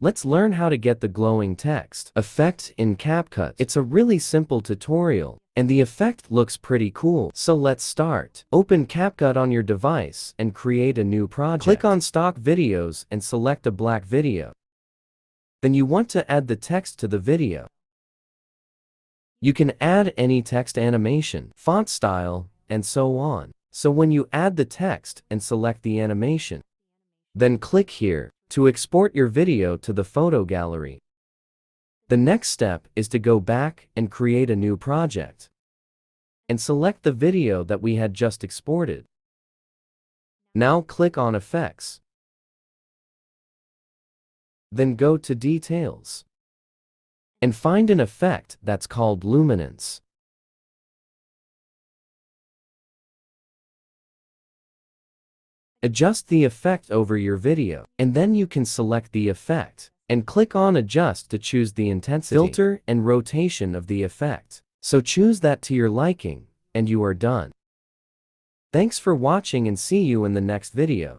Let's learn how to get the glowing text effect in CapCut. It's a really simple tutorial, and the effect looks pretty cool. So let's start. Open CapCut on your device and create a new project. Click on Stock Videos and select a black video. Then you want to add the text to the video. You can add any text animation, font style, and so on. So when you add the text and select the animation, then click here to export your video to the photo gallery. The next step is to go back and create a new project and select the video that we had just exported. Now click on Effects. Then go to Details and find an effect that's called Luminance. Adjust the effect over your video, and then you can select the effect and click on Adjust to choose the intensity, filter, and rotation of the effect. So choose that to your liking, and you are done. Thanks for watching and see you in the next video.